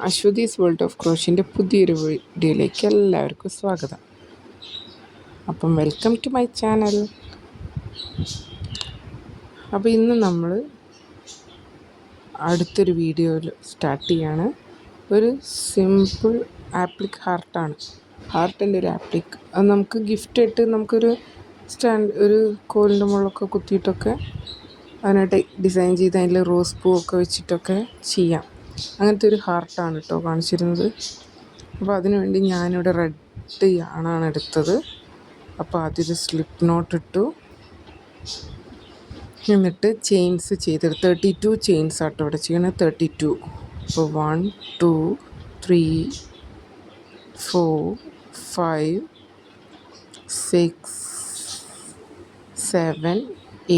Aswathi's world of ക്രോഷ്യൻ്റെ പുതിയൊരു വീഡിയോയിലേക്ക് എല്ലാവർക്കും സ്വാഗതം. അപ്പം വെൽക്കം ടു മൈ ചാനൽ. അപ്പോൾ ഇന്ന് നമ്മൾ അടുത്തൊരു വീഡിയോയിൽ സ്റ്റാർട്ട് ചെയ്യാണ്. ഒരു സിമ്പിൾ ആപ്ലിക് ഹാർട്ടിൻ്റെ ഒരു ആപ്ലിക്. അത് നമുക്ക് ഗിഫ്റ്റായിട്ട് നമുക്കൊരു ഒരു കോലിൻ്റെ മുകളിലൊക്കെ കുത്തിയിട്ടൊക്കെ അതിനായിട്ട് ഡിസൈൻ ചെയ്ത് അതിൽ റോസ് പൂവൊക്കെ വെച്ചിട്ടൊക്കെ ചെയ്യാം. അങ്ങനത്തെ ഒരു ഹാർട്ടാണ് കേട്ടോ കാണിച്ചിരുന്നത്. അപ്പോൾ അതിനു വേണ്ടി ഞാനിവിടെ റെഡ് യാണാണ് എടുത്തത്. അപ്പോൾ അതിൽ സ്ലിപ്പ് നോട്ട് ഇട്ടു. എന്നിട്ട് ചെയിൻസ് ചെയ്തെടുത്ത് 32 ചെയിൻസ് ആട്ടോ ഇവിടെ ചെയ്യണത്. 32. അപ്പോൾ 1 2 3 4 5 6 7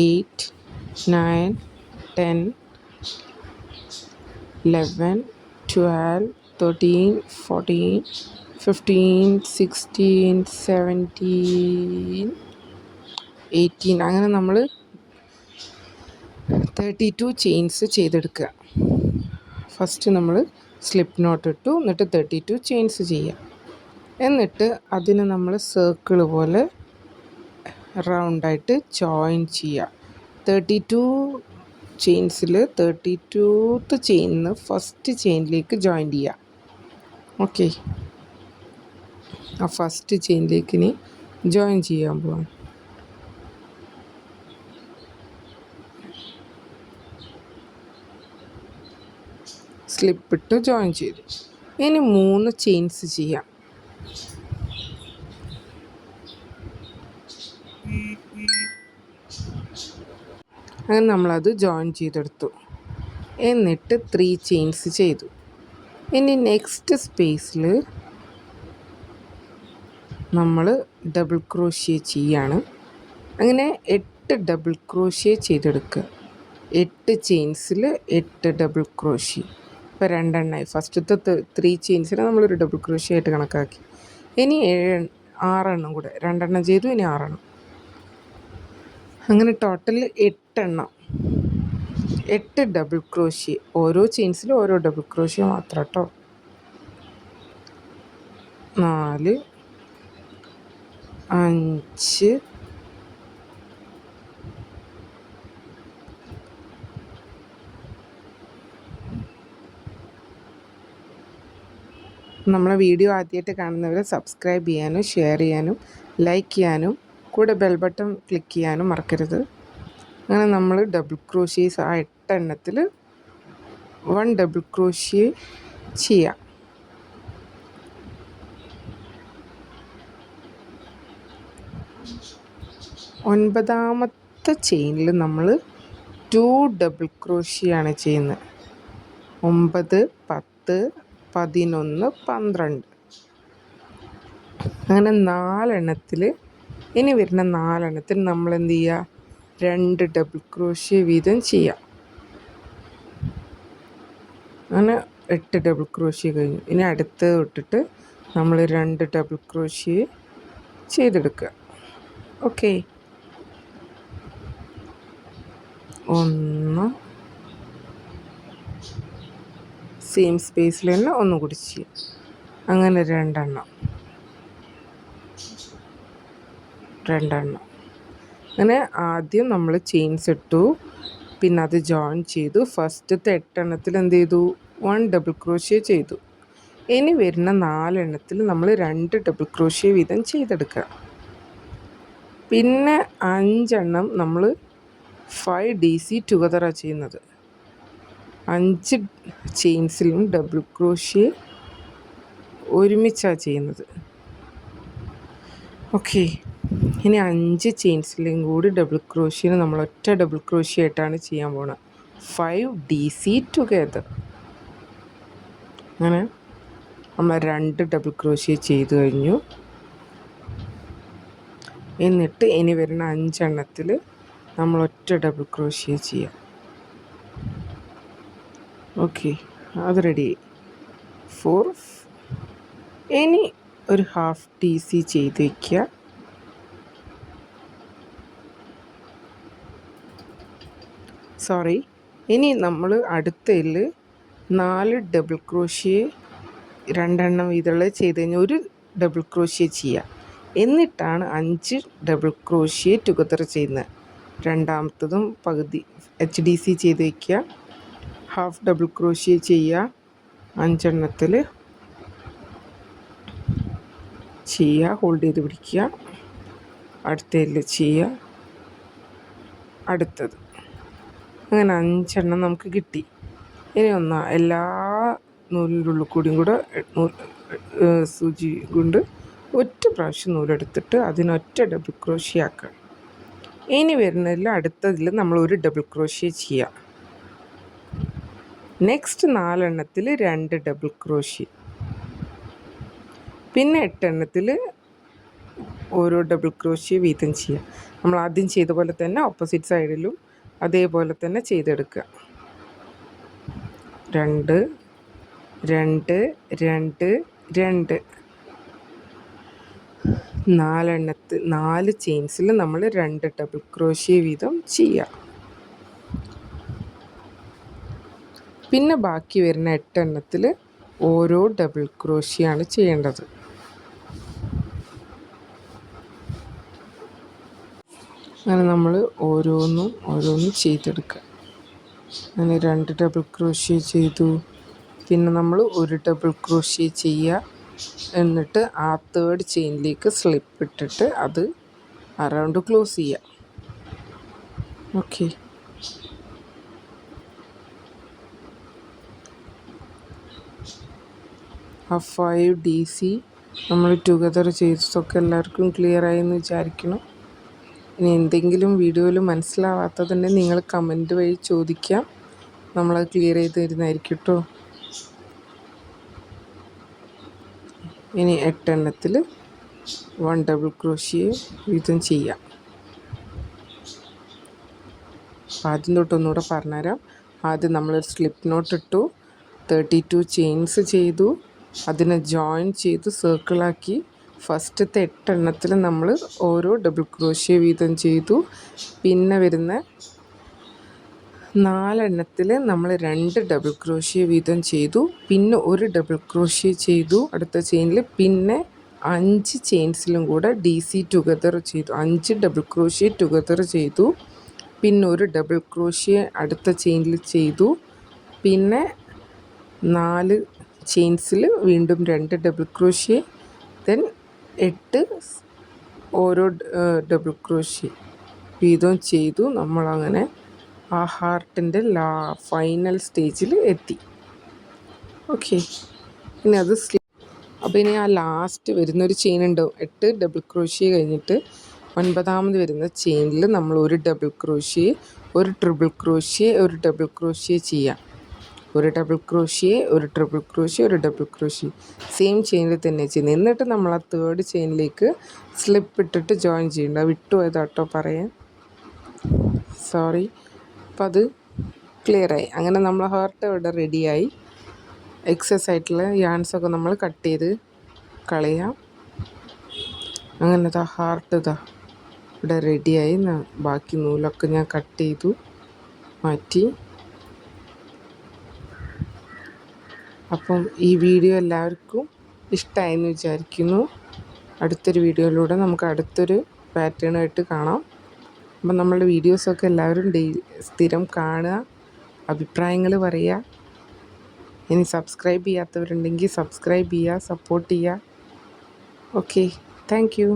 8 9 10 11 12 13 14 15 16 17 18 അങ്ങനെ നമ്മൾ 32 ചെയിൻസ് ചെയ്തെടുക്കുക. ഫസ്റ്റ് നമ്മൾ സ്ലിപ്പ് നോട്ട് ഇട്ടു, എന്നിട്ട് 32 ചെയിൻസ് ചെയ്യുക. എന്നിട്ട് അതിന് നമ്മൾ സർക്കിൾ പോലെ റൗണ്ടായിട്ട് ജോയിൻ ചെയ്യുക. 32 ചെയിൻസിൽ 32th ചെയിനിന്ന് ഫസ്റ്റ് ചെയിനിലേക്ക് ജോയിൻ ചെയ്യുക. ഓക്കെ, ആ ഫസ്റ്റ് ചെയിനിലേക്ക് ഇനി ജോയിൻ ചെയ്യാൻ പോവാം. സ്ലിപ്പിട്ട് ജോയിൻ ചെയ്തു. ഇനി 3 ചെയിൻസ് ചെയ്യാം. അങ്ങനെ നമ്മളത് ജോയിൻ ചെയ്തെടുത്തു. എന്നിട്ട് 3 ചെയിൻസ് ചെയ്തു. ഇനി നെക്സ്റ്റ് സ്പേസിൽ നമ്മൾ ഡബിൾ ക്രോഷ്യ ചെയ്യാണ്. അങ്ങനെ 8 ഡബിൾ ക്രോഷ്യ ചെയ്തെടുക്കുക. 8 ചെയിൻസിൽ 8 ഡബിൾ ക്രോഷ്യ. ഇപ്പോൾ 2 എണ്ണമായി. ഫസ്റ്റത്തെ 3 ചെയിൻസിനെ നമ്മളൊരു ഡബിൾ ക്രോഷ്യ ആയിട്ട് കണക്കാക്കി. ഇനി 6 എണ്ണം കൂടെ, 2 എണ്ണം ചെയ്തു, ഇനി 6 എണ്ണം. അങ്ങനെ ടോട്ടൽ 8 എണ്ണം, 8 ഡബിൾ ക്രോഷ്യ. ഓരോ ചെയിൻസിലും ഓരോ ഡബിൾ ക്രോഷ്യ മാത്രം കേട്ടോ. 4 5 നമ്മളെ വീഡിയോ ആദ്യമായിട്ട് കാണുന്നവരെ സബ്സ്ക്രൈബ് ചെയ്യാനും ഷെയർ ചെയ്യാനും ലൈക്ക് ചെയ്യാനും കൂടെ ബെൽ ബട്ടൺ ക്ലിക്ക് ചെയ്യാനും മറക്കരുത്. അങ്ങനെ നമ്മൾ ഡബിൾ ക്രോഷ്യേസ് ആ 8 എണ്ണത്തിൽ 1 ഡബിൾ ക്രോഷ്യ ചെയ്യാം. ഒൻപതാമത്തെ ചെയിനിൽ നമ്മൾ 2 ഡബിൾ ക്രോഷ്യാണ് ചെയ്യുന്നത്. 9 10 11 12. അങ്ങനെ 4 എണ്ണത്തിൽ, ഇനി വരുന്ന 4 എണ്ണത്തിൽ നമ്മൾ എന്ത് ചെയ്യുക, 2 ഡബിൾ ക്രോഷ്യ വീതം ചെയ്യാം. അങ്ങനെ 8 ഡബിൾ ക്രോഷ്യ കഴിഞ്ഞു. ഇനി അടുത്ത് തൊട്ടിട്ട് നമ്മൾ 2 ഡബിൾ ക്രോഷ്യ ചെയ്തെടുക്കുക. ഓക്കെ, 1 സെയിം സ്പേസിൽ തന്നെ ഒന്നും കൂടി ചെയ്യും. അങ്ങനെ 2 എണ്ണം. അങ്ങനെ ആദ്യം നമ്മൾ ചെയിൻസ് ഇട്ടു, പിന്നെ അത് ജോയിൻ ചെയ്തു. ഫസ്റ്റത്തെ 8 എണ്ണത്തിൽ എന്ത് ചെയ്തു, 1 ഡബിൾ ക്രോഷ്യ ചെയ്തു. ഇനി വരുന്ന 4 എണ്ണത്തിൽ നമ്മൾ 2 ഡബിൾ ക്രോഷ്യ വീതം ചെയ്തെടുക്കുക. പിന്നെ 5 എണ്ണം നമ്മൾ 5 DC ടുഗദറാണ് ചെയ്യുന്നത്. 5 ചെയിൻസിലും ഡബിൾ ക്രോഷ്യ ഒരുമിച്ചാണ് ചെയ്യുന്നത്. ഓക്കെ, ഇനി 5 ചെയിൻസിലും കൂടി ഡബിൾ ക്രോഷ്യന് നമ്മൾ ഒറ്റ ഡബിൾ ക്രോഷ്യ ആയിട്ടാണ് ചെയ്യാൻ പോകുന്നത്. 5 DC ടുഗദർ. അങ്ങനെ നമ്മൾ 2 ഡബിൾ ക്രോഷ്യ ചെയ്ത് കഴിഞ്ഞു. എന്നിട്ട് ഇനി വരുന്ന 5 എണ്ണത്തിൽ നമ്മൾ ഒറ്റ ഡബിൾ ക്രോഷ്യ ചെയ്യാം. ഓക്കെ, അത് റെഡി. 4. ഇനി ഒരു ഹാഫ് DC ചെയ്ത് വയ്ക്കുക. ഇനി നമ്മൾ അടുത്തതിൽ 4 ഡബിൾ ക്രോഷ്യ രണ്ടെണ്ണം വീതമുള്ള ചെയ്ത് കഴിഞ്ഞാൽ ഒരു ഡബിൾ ക്രോഷ്യ ചെയ്യുക. എന്നിട്ടാണ് 5 ഡബിൾ ക്രോഷ്യ ടുഗദർ ചെയ്യുന്നത്. രണ്ടാമത്തതും പകുതി HDC ചെയ്ത് വയ്ക്കുക. ഹാഫ് ഡബിൾ ക്രോഷ്യ ചെയ്യുക. 5 എണ്ണത്തിൽ ചെയ്യുക, ഹോൾഡ് ചെയ്ത് പിടിക്കുക. അടുത്തതിൽ ചെയ്യുക, അടുത്തത്, അങ്ങനെ 5 എണ്ണം നമുക്ക് കിട്ടി. ഇനി എല്ലാ നൂലിൻ്റെ ഉള്ളിൽ കൂടിയും കൂടെ സൂചി കൊണ്ട് ഒറ്റ പ്രാവശ്യം നൂലെടുത്തിട്ട് അതിനൊറ്റ ഡബിൾ ക്രോഷ്യ ആക്കുക. ഇനി വരുന്നതിൽ അടുത്തതിൽ നമ്മൾ ഒരു ഡബിൾ ക്രോഷ്യ ചെയ്യുക. നെക്സ്റ്റ് 4 എണ്ണത്തിൽ 2 ഡബിൾ ക്രോഷ്യ, പിന്നെ 8 എണ്ണത്തിൽ ഓരോ ഡബിൾ ക്രോഷ്യ വീതം ചെയ്യുക. നമ്മൾ ആദ്യം ചെയ്ത പോലെ തന്നെ ഓപ്പോസിറ്റ് സൈഡിലും അതേപോലെ തന്നെ ചെയ്തെടുക്കുക. 2 2 2 2 4 ചെയിൻസിൽ നമ്മൾ 2 ഡബിൾ ക്രോഷ്യ വീതം ചെയ്യുക. പിന്നെ ബാക്കി വരുന്ന 8 എണ്ണത്തിൽ ഓരോ ഡബിൾ ക്രോഷ്യാണ് ചെയ്യേണ്ടത്. അങ്ങനെ നമ്മൾ ഓരോന്നും ചെയ്തെടുക്കുക. അങ്ങനെ 2 ഡബിൾ ക്രോഷ്യ ചെയ്തു. പിന്നെ നമ്മൾ ഒരു ഡബിൾ ക്രോഷ്യ ചെയ്യുക. എന്നിട്ട് ആ 3rd ചെയിനിലേക്ക് സ്ലിപ്പ് ഇട്ടിട്ട് അത് അറൗണ്ട് ക്ലോസ് ചെയ്യുക. ഓക്കെ, ആ 5 DC നമ്മൾ ടുഗദർ ചെയ്തതൊക്കെ എല്ലാവർക്കും ക്ലിയർ ആയെന്ന് വിചാരിക്കണം. ഇനി എന്തെങ്കിലും വീഡിയോയിൽ മനസ്സിലാവാത്തതുണ്ടെങ്കിൽ നിങ്ങൾ കമൻറ്റ് വഴി ചോദിക്കാം, നമ്മളത് ക്ലിയർ ചെയ്ത് തരുന്നതായിരിക്കും കേട്ടോ. ഇനി 8 എണ്ണത്തിൽ 1 ഡബിൾ ക്രോഷ്യ വീതം ചെയ്യാം. ആദ്യം തൊട്ടൊന്നുകൂടെ പറഞ്ഞുതരാം. ആദ്യം നമ്മളൊരു സ്ലിപ്പ് നോട്ട് ഇട്ടു, 32 ചെയിൻസ് ചെയ്തു, അതിനെ ജോയിൻ ചെയ്ത് സർക്കിളാക്കി. ഫസ്റ്റത്തെ 8 എണ്ണത്തിൽ നമ്മൾ ഓരോ ഡബിൾ ക്രോഷ്യ വീതം ചെയ്തു. പിന്നെ വരുന്ന 4 എണ്ണത്തിൽ നമ്മൾ 2 ഡബിൾ ക്രോഷ്യ വീതം ചെയ്തു. പിന്നെ ഒരു ഡബിൾ ക്രോഷ്യ ചെയ്തു അടുത്ത ചെയിനിൽ. പിന്നെ 5 ചെയിൻസിലും കൂടെ DC ടുഗദർ ചെയ്തു. 5 ഡബിൾ ക്രോഷ്യ ടുഗദർ ചെയ്തു. പിന്നെ ഒരു ഡബിൾ ക്രോഷ്യ അടുത്ത ചെയിനിൽ ചെയ്തു. പിന്നെ 4 ചെയിൻസിൽ വീണ്ടും 2 ഡബിൾ ക്രോഷ്യ, ദെൻ 8 ഓരോ ഡബിൾ ക്രോഷ്യ വീതം ചെയ്തു. നമ്മളങ്ങനെ ആ ഹാർട്ടിൻ്റെ ഫൈനൽ സ്റ്റേജിൽ എത്തി. ഓക്കെ, ഇനി അത് അപ്പോൾ ഇനി ആ ലാസ്റ്റ് വരുന്നൊരു ചെയിൻ ഉണ്ടാവും. 8 ഡബിൾ ക്രോഷ്യ കഴിഞ്ഞിട്ട് 9ാമത് വരുന്ന ചെയിനിൽ നമ്മൾ ഒരു ഡബിൾ ക്രോഷ്യ, ഒരു ട്രിപ്പിൾ ക്രോഷ്യ, ഒരു ഡബിൾ ക്രോഷ്യ ചെയ്യാം. ഒരു ഡബിൾ ക്രോഷ്യ, ഒരു ട്രിപ്പിൾ ക്രോഷ്യ, ഒരു ഡബിൾ ക്രോഷ്യ, സെയിം ചെയിനിൽ തന്നെ ചെയ്യുന്നത്. എന്നിട്ട് നമ്മൾ ആ 3rd ചെയിനിലേക്ക് സ്ലിപ്പ് ഇട്ടിട്ട് ജോയിൻ ചെയ്യേണ്ട. വിട്ടുപോയതാട്ടോ പറയാൻ, സോറി. അപ്പോൾ അത് ക്ലിയറായി. അങ്ങനെ നമ്മൾ ഹാർട്ട് ഇവിടെ റെഡിയായി. എക്സസ് ആയിട്ടുള്ള യാൺസൊക്കെ നമ്മൾ കട്ട് ചെയ്ത് കളയാം. അങ്ങനെ ഹാർട്ട് ഇവിടെ റെഡിയായി. ബാക്കി നൂലൊക്കെ ഞാൻ കട്ട് ചെയ്തു മാറ്റി. അപ്പം ഈ വീഡിയോ എല്ലാവർക്കും ഇഷ്ടമായെന്ന് വിചാരിക്കുന്നു. അടുത്തൊരു വീഡിയോയിലൂടെ നമുക്ക് അടുത്തൊരു പാറ്റേണായിട്ട് കാണാം. അപ്പം നമ്മളുടെ വീഡിയോസൊക്കെ എല്ലാവരും സ്ഥിരം കാണുക, അഭിപ്രായങ്ങൾ പറയുക. ഇനി സബ്സ്ക്രൈബ് ചെയ്യാത്തവരുണ്ടെങ്കിൽ സബ്സ്ക്രൈബ് ചെയ്യുക, സപ്പോർട്ട് ചെയ്യുക. Okay, thank you.